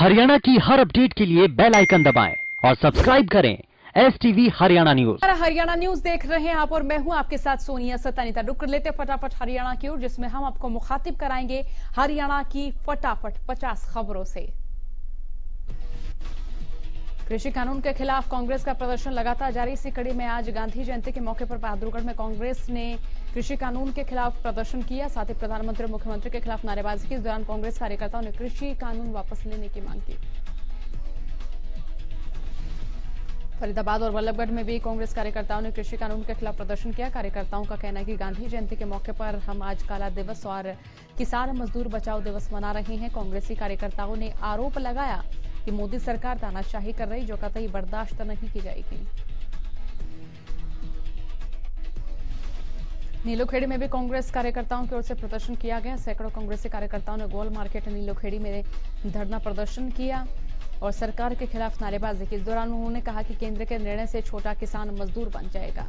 हरियाणा की हर अपडेट के लिए बेल आइकन दबाएं और सब्सक्राइब करें STV Haryana news. Haryana news देख रहे हैं आप और मैं हूं आपके साथ सोनिया सतानीता। रुक कर लेते फटाफट हरियाणा की ओर, जिसमें हम आपको मुखातिब कराएंगे हरियाणा की फटाफट 50 खबरों से। कृषि कानून के खिलाफ कांग्रेस का प्रदर्शन लगातार जारी। इसी कड़ी में आज गांधी जयंती के मौके पर बहादुरगढ़ में कांग्रेस ने कृषि कानून के खिलाफ प्रदर्शन किया। साथ ही प्रधानमंत्री और मुख्यमंत्री के खिलाफ नारेबाजी की। इस दौरान कांग्रेस कार्यकर्ताओं ने कृषि कानून वापस लेने की मांग की। फरीदाबाद और वल्लभगढ़ में भी कांग्रेस कार्यकर्ताओं ने कृषि कानून के खिलाफ प्रदर्शन किया। कार्यकर्ताओं का कहना है कि गांधी जयंती के मौके पर हम आज काला दिवस और किसान मजदूर बचाओ दिवस मना रहे हैं। कांग्रेसी कार्यकर्ताओं ने आरोप लगाया कि मोदी सरकार तानाशाही कर रही, जो कतई बर्दाश्त नहीं की जाएगी। नीलोखेड़ी में भी कांग्रेस कार्यकर्ताओं की ओर से प्रदर्शन किया गया। सैकड़ों कांग्रेसी कार्यकर्ताओं ने गोल मार्केट नीलोखेड़ी में धरना प्रदर्शन किया और सरकार के खिलाफ नारेबाजी की। इस दौरान उन्होंने कहा कि केंद्र के निर्णय से छोटा किसान मजदूर बन जाएगा।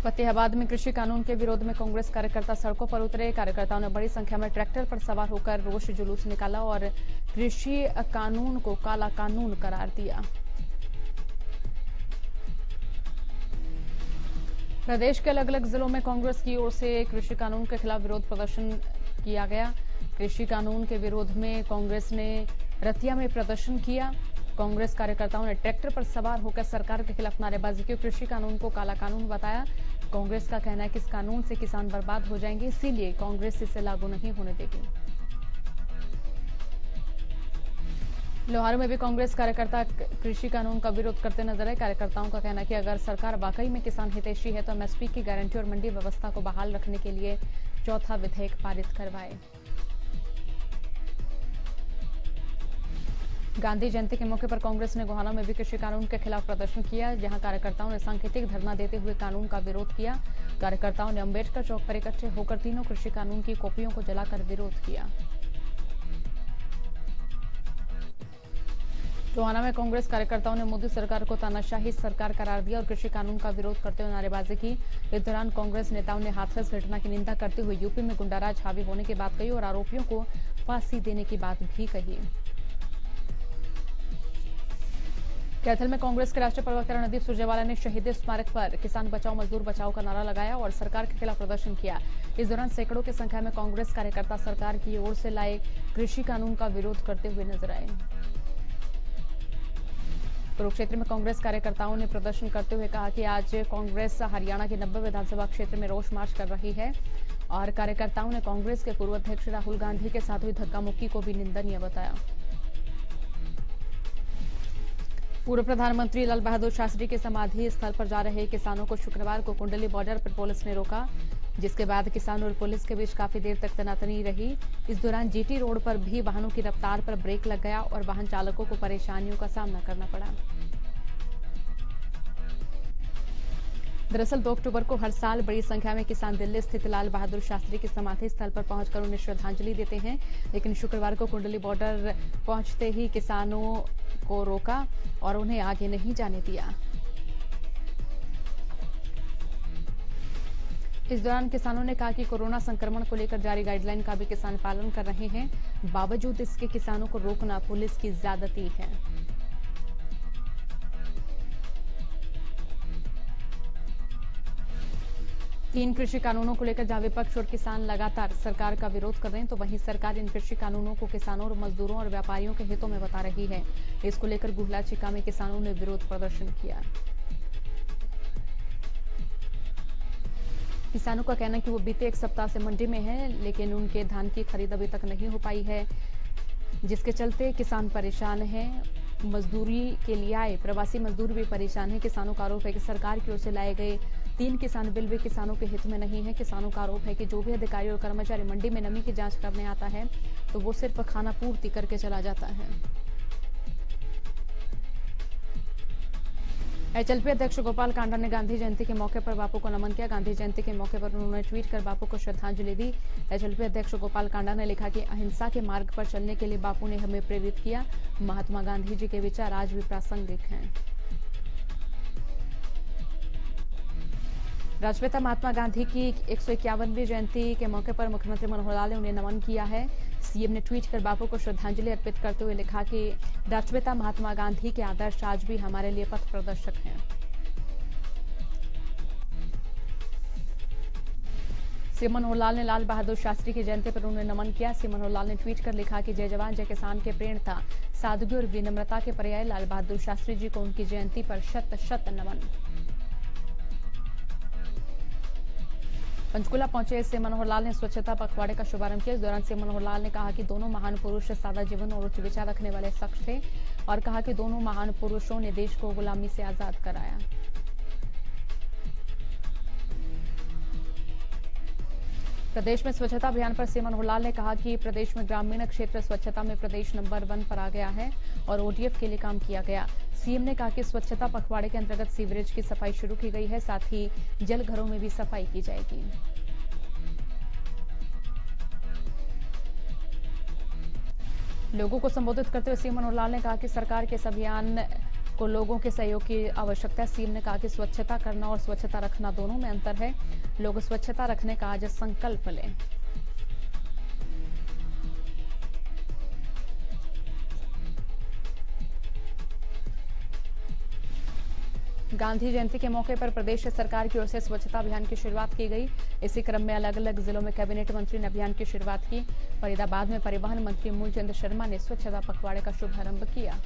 फतेहाबाद में कृषि कानून के विरोध में कांग्रेस कार्यकर्ता सड़कों पर उतरे। कार्यकर्ताओं ने बड़ी संख्या में ट्रैक्टर पर सवार होकर रोष जुलूस निकाला और कृषि कानून को काला कानून करार दिया। प्रदेश के अलग अलग जिलों में कांग्रेस की ओर से कृषि कानून के खिलाफ विरोध प्रदर्शन किया गया। कृषि कानून के विरोध में कांग्रेस ने रतिया में प्रदर्शन किया। कांग्रेस कार्यकर्ताओं ने ट्रैक्टर पर सवार होकर सरकार के खिलाफ नारेबाजी की। कृषि कानून को काला कानून बताया। कांग्रेस का कहना है कि इस कानून से किसान बर्बाद हो जाएंगे, इसीलिए कांग्रेस इसे लागू नहीं होने देगी। लोहारू में भी कांग्रेस कार्यकर्ता कृषि कानून का विरोध करते नजर आए। कार्यकर्ताओं का कहना है कि अगर सरकार वाकई में किसान हितैषी है तो MSP की गारंटी और मंडी व्यवस्था को बहाल रखने के लिए चौथा विधेयक पारित करवाए। गांधी जयंती के मौके पर कांग्रेस ने गोहाना में भी कृषि कानून के खिलाफ प्रदर्शन किया, जहां कार्यकर्ताओं ने सांकेतिक धरना देते हुए कानून का विरोध किया। कार्यकर्ताओं ने अंबेडकर चौक पर इकट्ठे होकर तीनों कृषि कानून की कॉपियों को जलाकर विरोध किया। टोहाना में कांग्रेस कार्यकर्ताओं ने मोदी सरकार को तानाशाही सरकार करार दिया और कृषि कानून का विरोध करते हुए नारेबाजी की। इस दौरान कांग्रेस नेताओं ने हाथरस घटना की निंदा करते हुए यूपी में गुंडाराज हावी होने की बात कही और आरोपियों को फांसी देने की बात भी कही। कैथल में कांग्रेस के राष्ट्रीय प्रवक्ता रणदीप सुरजेवाला ने शहीद स्मारक पर किसान बचाओ मजदूर बचाओ का नारा लगाया और सरकार के खिलाफ प्रदर्शन किया। इस दौरान सैकड़ों की संख्या में कांग्रेस कार्यकर्ता सरकार की ओर से लाए कृषि कानून का विरोध करते हुए नजर आए। कुरुक्षेत्र में कांग्रेस कार्यकर्ताओं ने प्रदर्शन करते हुए कहा कि आज कांग्रेस हरियाणा के 90 विधानसभा क्षेत्र में रोष मार्च कर रही है और कार्यकर्ताओं ने कांग्रेस के पूर्व अध्यक्ष राहुल गांधी के साथ हुई धक्का मुक्की को भी निंदनीय बताया। पूर्व प्रधानमंत्री लाल बहादुर शास्त्री के समाधि स्थल पर जा रहे किसानों को शुक्रवार को कुंडली बॉर्डर पर पुलिस ने रोका, जिसके बाद किसान और पुलिस के बीच काफी देर तक तनातनी रही। इस दौरान GT रोड पर भी वाहनों की रफ्तार पर ब्रेक लग गया और वाहन चालकों को परेशानियों का सामना करना पड़ा। दरअसल 2 अक्टूबर को हर साल बड़ी संख्या में किसान दिल्ली स्थित लाल बहादुर शास्त्री के समाधि स्थल पर पहुंचकर उन्हें श्रद्धांजलि देते हैं, लेकिन शुक्रवार को कुंडली बॉर्डर पहुंचते ही किसानों को रोका और उन्हें आगे नहीं जाने दिया। इस दौरान किसानों ने कहा कि कोरोना संक्रमण को लेकर जारी गाइडलाइन का भी किसान पालन कर रहे हैं, बावजूद इसके किसानों को रोकना पुलिस की ज्यादती है। तीन कृषि कानूनों को लेकर जहां विपक्ष और किसान लगातार सरकार का विरोध कर रहे हैं, तो वहीं सरकार इन कृषि कानूनों को किसानों और मजदूरों और व्यापारियों के हितों में बता रही है। इसको लेकर गुहला चिका में किसानों ने विरोध प्रदर्शन किया। किसानों का कहना है कि वो बीते 1 सप्ताह से मंडी में हैं, लेकिन उनके धान की खरीद अभी तक नहीं हो पाई है, जिसके चलते किसान परेशान हैं। मजदूरी के लिए आए प्रवासी मजदूर भी परेशान हैं। किसानों का आरोप है कि सरकार की ओर से लाए गए 3 किसान बिल भी किसानों के हित में नहीं है। किसानों का आरोप है कि जो भी अधिकारी और कर्मचारी मंडी में नमी की जांच करने आता है तो वो सिर्फ खाना पूर्ति करके चला जाता है। HLP अध्यक्ष गोपाल कांडा ने गांधी जयंती के मौके पर बापू को नमन किया। गांधी जयंती के मौके पर उन्होंने ट्वीट कर बापू को श्रद्धांजलि दी। HLP अध्यक्ष गोपाल कांडा ने लिखा कि अहिंसा के मार्ग पर चलने के लिए बापू ने हमें प्रेरित किया। महात्मा गांधी जी के विचार आज भी प्रासंगिक हैं। राष्ट्रपिता महात्मा गांधी की 151वीं जयंती के मौके पर मुख्यमंत्री मनोहर लाल ने उन्हें नमन किया है। सीएम ने ट्वीट कर बापू को श्रद्धांजलि अर्पित करते हुए लिखा कि राष्ट्रपिता महात्मा गांधी के आदर्श आज भी हमारे लिए पथ प्रदर्शक हैं। सीएम मनोहर लाल ने लाल बहादुर शास्त्री की जयंती पर उन्हें नमन किया। सीएम मनोहर लाल ने ट्वीट कर लिखा कि जय जवान जय किसान के प्रेरणा, सादगी और विनम्रता के पर्याय लाल बहादुर शास्त्री जी को उनकी जयंती पर शत शत नमन। पंचकुला पहुंचे सीएम मनोहर लाल ने स्वच्छता पखवाड़े का शुभारंभ किया। इस दौरान सीएम मनोहर लाल ने कहा कि दोनों महान पुरुष सादा जीवन और उच्च विचार रखने वाले शख्स थे और कहा कि दोनों महान पुरुषों ने देश को गुलामी से आजाद कराया। प्रदेश में स्वच्छता अभियान पर सीएम मनोहर लाल ने कहा कि प्रदेश में ग्रामीण क्षेत्र स्वच्छता में प्रदेश नंबर 1 पर आ गया है और ओडीएफ के लिए काम किया गया। सीएम ने कहा कि स्वच्छता पखवाड़े के अंतर्गत सीवरेज की सफाई शुरू की गई है, साथ ही जल घरों में भी सफाई की जाएगी। लोगों को संबोधित करते हुए सीएम मनोहर लाल ने कहा कि सरकार के इस अभियान को लोगों के सहयोग की आवश्यकता है। सीएम ने कहा कि स्वच्छता करना और स्वच्छता रखना दोनों में अंतर है। लोग स्वच्छता रखने का आज संकल्प लें। गांधी जयंती के मौके पर प्रदेश सरकार की ओर से स्वच्छता अभियान की शुरुआत की गई। इसी क्रम में अलग अलग जिलों में कैबिनेट मंत्री ने अभियान की शुरुआत की। फरीदाबाद में परिवहन मंत्री मूलचंद शर्मा ने स्वच्छता पखवाड़े का शुभारंभ किया।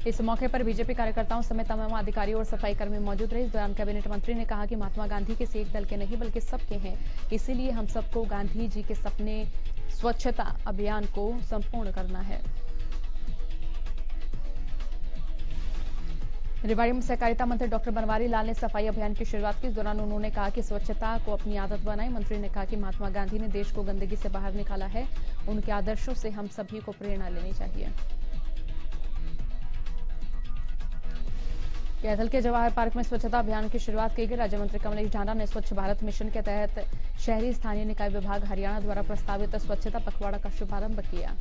इस मौके पर बीजेपी कार्यकर्ताओं समेत तमाम अधिकारी और सफाई कर्मी मौजूद रहे। इस दौरान कैबिनेट मंत्री ने कहा कि महात्मा गांधी किसी एक दल के नहीं बल्कि सबके हैं, इसीलिए हम सबको गांधी जी के सपने स्वच्छता अभियान को संपूर्ण करना है। रेवाड़ी में सहकारिता मंत्री डॉक्टर बनवारी लाल ने सफाई अभियान की शुरुआत की। इस दौरान उन्होंने कहा कि स्वच्छता को अपनी आदत बनाएं। मंत्री ने कहा कि महात्मा गांधी ने देश को गंदगी से बाहर निकाला है, उनके आदर्शों से हम सभी को प्रेरणा लेनी चाहिए। कैथल के जवाहर पार्क में स्वच्छता अभियान की शुरुआत की गई। राज्य मंत्री कमलेश ढांडा ने स्वच्छ भारत मिशन के तहत शहरी स्थानीय निकाय विभाग हरियाणा द्वारा प्रस्तावित स्वच्छता पखवाड़ा का शुभारंभ किया।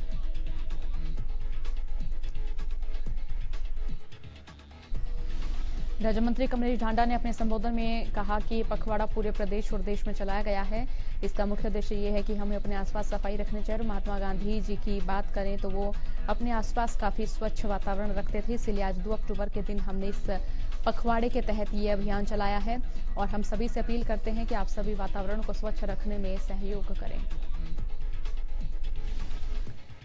राज्य मंत्री कमलेश ढांडा ने अपने संबोधन में कहा कि पखवाड़ा पूरे प्रदेश और देश में चलाया गया है। इसका मुख्य उद्देश्य ये है कि हमें अपने आसपास सफाई रखनी चाहिए। महात्मा गांधी जी की बात करें तो वो अपने आसपास काफी स्वच्छ वातावरण रखते थे, इसलिए आज 2 अक्टूबर के दिन हमने इस पखवाड़े के तहत ये अभियान चलाया है और हम सभी से अपील करते हैं कि आप सभी वातावरण को स्वच्छ रखने में सहयोग करें।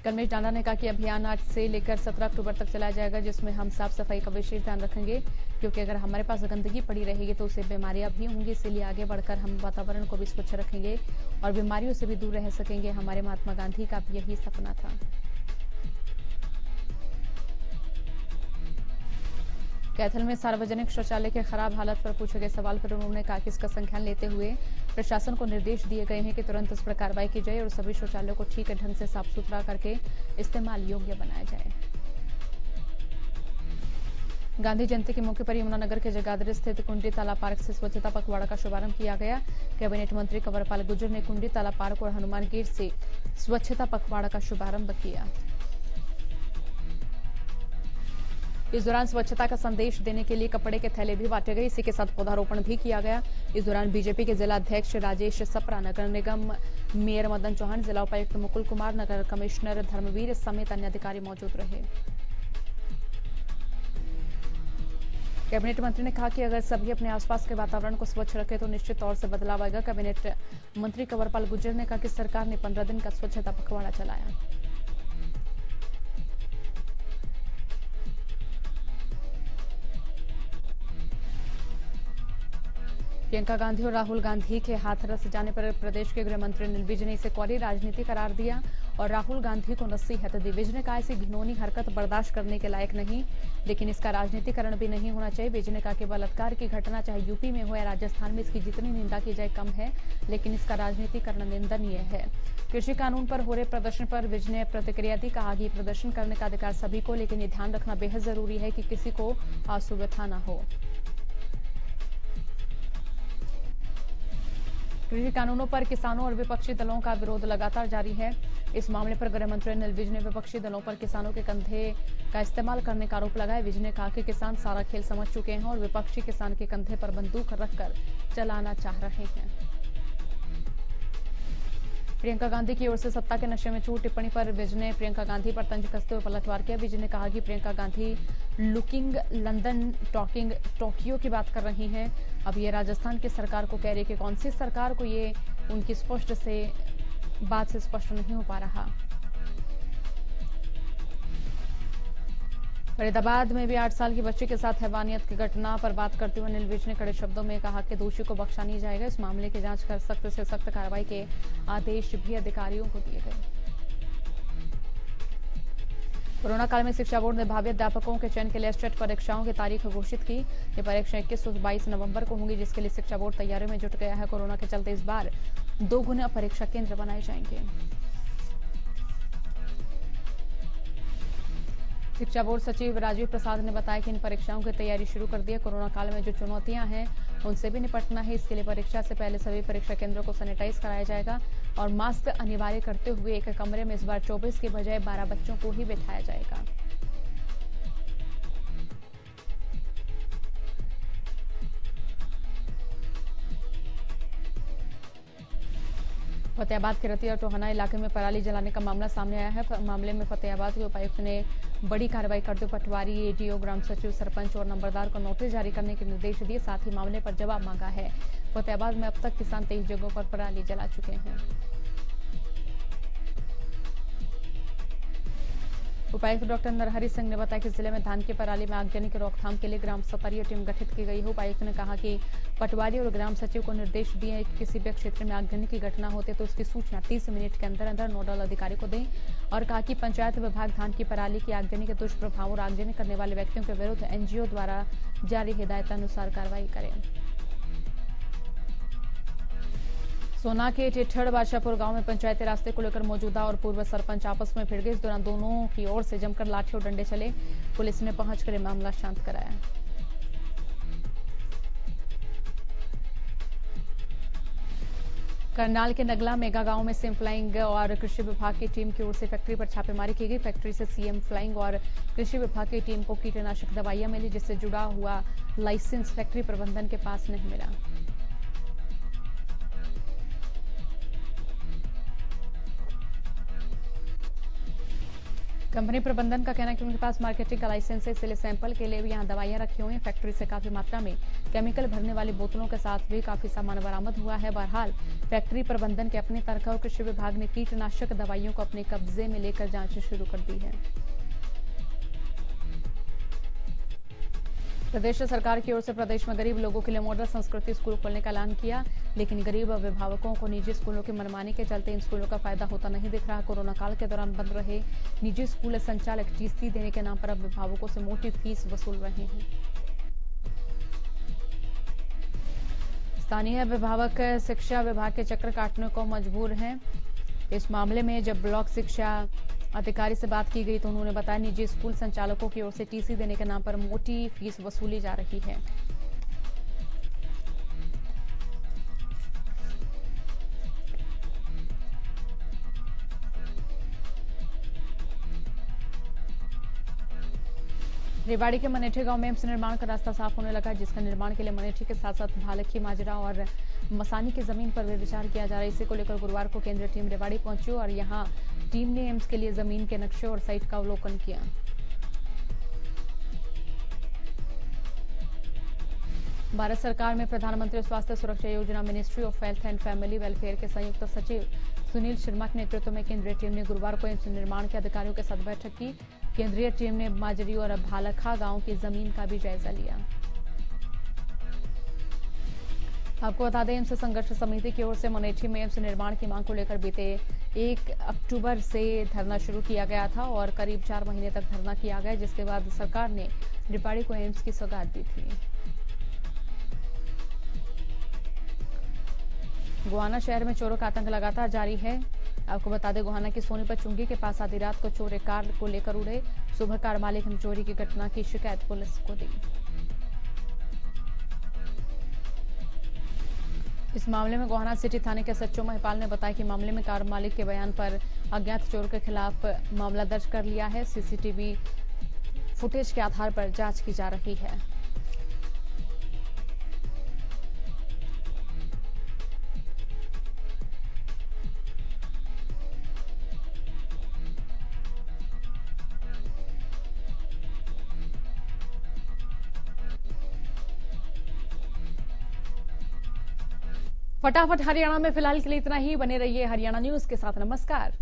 कमलेश ढांडा ने कहा कि अभियान आज से लेकर 17 अक्टूबर तक चलाया जाएगा, जिसमें हम साफ सफाई का विशेष ध्यान रखेंगे, क्योंकि अगर हमारे पास गंदगी पड़ी रहेगी तो उससे बीमारियां भी होंगी। इसलिए आगे बढ़कर हम वातावरण को भी स्वच्छ रखेंगे और बीमारियों से भी दूर रह सकेंगे। हमारे महात्मा गांधी का भी यही सपना था। कैथल में सार्वजनिक शौचालय के खराब हालत पर पूछे गए सवाल पर उन्होंने कहा कि इसका संज्ञान लेते हुए प्रशासन को निर्देश दिए गए हैं कि तुरंत इस पर कार्रवाई की जाए और सभी शौचालयों को ठीक ढंग से साफ सुथरा करके इस्तेमाल योग्य बनाया जाए। गांधी जयंती के मौके पर यमुनानगर के जगाधरी स्थित कुंडी तालाब पार्क से स्वच्छता पखवाड़ा का शुभारंभ किया गया। कैबिनेट मंत्री कंवरपाल गुर्जर ने कुंडी तालाब पार्क और हनुमान गेट से स्वच्छता पखवाड़ा का शुभारंभ किया। इस दौरान स्वच्छता का संदेश देने के लिए कपड़े के थैले भी बांटे गए। इसी के साथ पौधारोपण भी किया गया। इस दौरान बीजेपी के जिला अध्यक्ष राजेश सप्रा, नगर निगम मेयर मदन चौहान, जिला उपायुक्त मुकुल कुमार, नगर कमिश्नर धर्मवीर समेत अन्य अधिकारी मौजूद रहे। कैबिनेट मंत्री ने कहा कि अगर सभी अपने आसपास के वातावरण को स्वच्छ रखें तो निश्चित तौर से बदलाव आएगा। कैबिनेट मंत्री कंवरपाल गुर्जर ने कहा कि सरकार ने 15 दिन का स्वच्छता पखवाड़ा चलाया। प्रियंका गांधी और राहुल गांधी के हाथरस जाने पर प्रदेश के गृह मंत्री अनिल विज ने इसे कौड़ी राजनीति करार दिया और राहुल गांधी को नसीहत दी। विज ने कहा ऐसी घिनौनी हरकत बर्दाश्त करने के लायक नहीं, लेकिन इसका राजनीतिकरण भी नहीं होना चाहिए। विज ने कहा कि बलात्कार की घटना चाहे यूपी में हो या राजस्थान में, इसकी जितनी निंदा की जाए कम है, लेकिन इसका राजनीतिकरण निंदनीय है। कृषि कानून पर हो रहे प्रदर्शन पर विज ने प्रतिक्रिया दी। कहा कि प्रदर्शन करने का अधिकार सभी को, लेकिन ये ध्यान रखना बेहद जरूरी है कि किसी को असुविधा न हो। कृषि कानूनों पर किसानों और विपक्षी दलों का विरोध लगातार जारी है। इस मामले पर गृह मंत्री अनिल विज ने विपक्षी दलों पर किसानों के कंधे का इस्तेमाल करने का आरोप लगाया। विज ने कहा कि किसान सारा खेल समझ चुके हैं और विपक्षी किसान के कंधे पर बंदूक रखकर चलाना चाह रहे हैं। प्रियंका गांधी की ओर से सत्ता के नशे में चूर टिप्पणी पर विज ने प्रियंका गांधी पर तंज कसते हुए पलटवार किया। विज ने कहा कि Priyanka Gandhi looking London talking Tokyo की बात कर रही हैं। अब ये राजस्थान की सरकार को कह रही है कि कौन सी सरकार को, ये उनकी बात से स्पष्ट नहीं हो पा रहा। फरीदाबाद में भी 8 साल की बच्ची के साथ हैवानियत की घटना पर बात करते हुए अनिल विज ने कड़े शब्दों में कहा कि दोषी को बख्शा नहीं जाएगा। इस मामले की जांच कर सख्त से सख्त कार्रवाई के आदेश भी अधिकारियों को दिए गए। कोरोना काल में शिक्षा बोर्ड ने भावी अध्यापकों के चयन के लिए स्टेट परीक्षाओं की तारीख घोषित की। ये परीक्षा 21 और 22 नवंबर को होंगी, जिसके लिए शिक्षा बोर्ड तैयारियों में जुट गया है। कोरोना के चलते इस बार 2 गुना परीक्षा केंद्र बनाए जाएंगे। शिक्षा बोर्ड सचिव राजीव प्रसाद ने बताया कि इन परीक्षाओं की तैयारी शुरू कर दी है। कोरोना काल में जो चुनौतियां हैं उनसे भी निपटना है। इसके लिए परीक्षा से पहले सभी परीक्षा केंद्रों को सैनिटाइज कराया जाएगा और मास्क अनिवार्य करते हुए एक कमरे में इस बार 24 के बजाय 12 बच्चों को ही बिठाया जाएगा। फतेहाबाद के रतिया और टोहाना इलाके में पराली जलाने का मामला सामने आया है। मामले में फतेहाबाद के उपायुक्त ने बड़ी कार्रवाई करते हुए पटवारी, एडीओ, ग्राम सचिव, सरपंच और नंबरदार को नोटिस जारी करने के निर्देश दिए। साथ ही मामले पर जवाब मांगा है। फतेहाबाद में अब तक किसान 23 जगहों पर पराली जला चुके हैं। उपायुक्त डॉक्टर नरहरि सिंह ने बताया कि जिले में धान की पराली में आगजनी की रोकथाम के लिए ग्राम स्तरीय टीम गठित की गई है। उपायुक्त ने कहा कि पटवारी और ग्राम सचिव को निर्देश दिए हैं कि किसी भी क्षेत्र में आगजनी की घटना होती है तो उसकी सूचना 30 मिनट के अंदर अंदर नोडल अधिकारी को दें और कहा कि पंचायत विभाग धान की पराली की आगजनी के दुष्प्रभाव और आगजनी करने वाले व्यक्तियों के विरुद्ध एनजीओ द्वारा जारी हिदायतानुसार कार्रवाई करें। सोना के टिठड़ बादशाहपुर गांव में पंचायती रास्ते को लेकर मौजूदा और पूर्व सरपंच आपस में भिड़ गए। इस दौरान दोनों की ओर से जमकर लाठी और डंडे चले। पुलिस ने पहुंचकर मामला शांत कराया। करनाल के नगला मेगा गांव में सीएम फ्लाइंग और कृषि विभाग की टीम की ओर से फैक्ट्री पर छापेमारी की गई। फैक्ट्री से सीएम फ्लाइंग और कृषि विभाग की टीम को कीटनाशक दवाइयां मिली, जिससे जुड़ा हुआ लाइसेंस फैक्ट्री प्रबंधन के पास नहीं मिला। कंपनी प्रबंधन का कहना है कि उनके पास मार्केटिंग का लाइसेंस है, इसलिए सैंपल के लिए भी यहां दवाइयां रखी हुई हैं। फैक्ट्री से काफी मात्रा में केमिकल भरने वाली बोतलों के साथ भी काफी सामान बरामद हुआ है। बहरहाल फैक्ट्री प्रबंधन के अपने तर्क और कृषि विभाग ने कीटनाशक दवाइयों को अपने कब्जे में लेकर जांच शुरू कर दी है। प्रदेश सरकार की ओर से प्रदेश में गरीब लोगों के लिए मॉडल संस्कृति स्कूल खोलने का ऐलान किया, लेकिन गरीब अभिभावकों को निजी स्कूलों की मनमानी के चलते इन स्कूलों का फायदा होता नहीं दिख रहा। कोरोना काल के दौरान बंद रहे निजी स्कूल संचालक टीसी देने के नाम पर अभिभावकों से मोटी फीस वसूल रहे हैं। स्थानीय अभिभावक शिक्षा विभाग के चक्कर काटने को मजबूर हैं। इस मामले में जब ब्लॉक शिक्षा अधिकारी से बात की गई तो उन्होंने बताया निजी स्कूल संचालकों की ओर से टीसी देने के नाम पर मोटी फीस वसूली जा रही है। रेवाड़ी के मनेठी गांव में एम्स निर्माण का रास्ता साफ होने लगा, जिसका निर्माण के लिए मनेठी के साथ साथ भालखी, माजरा और मसानी की जमीन पर भी विचार किया जा रहा है। इसी को लेकर गुरुवार को केंद्रीय टीम रेवाड़ी पहुंची और यहां टीम ने एम्स के लिए जमीन के नक्शे और साइट का अवलोकन किया। भारत सरकार में प्रधानमंत्री स्वास्थ्य सुरक्षा योजना ministry of health and family welfare के संयुक्त सचिव सुनील शर्मा के नेतृत्व में केंद्रीय टीम ने गुरुवार को एम्स निर्माण के अधिकारियों के साथ बैठक की। केंद्रीय टीम ने माजरी और भालखा गांव की जमीन का भी जायजा लिया। आपको बता दें, एम्स संघर्ष समिति की ओर से मनेठी में एम्स निर्माण की मांग को लेकर बीते 1 अक्टूबर से धरना शुरू किया गया था और करीब 4 महीने तक धरना किया गया, जिसके बाद सरकार ने रेवाड़ी को एम्स की सौगात दी थी। गोहाना शहर में चोरों का आतंक लगातार जारी है। आपको बता दें, गोहाना की सोनीपत चुंगी के पास आधी रात को चोर एक कार को लेकर उड़े। सुबह कार मालिक ने चोरी की घटना की शिकायत पुलिस को दी। इस मामले में गोहाना सिटी थाने के एसएचओ महिपाल ने बताया कि मामले में कार मालिक के बयान पर अज्ञात चोर के खिलाफ मामला दर्ज कर लिया है। सीसीटीवी फुटेज के आधार पर जांच की जा रही है। फटाफट हरियाणा में फिलहाल के लिए इतना ही। बने रहिए हरियाणा न्यूज के साथ। नमस्कार।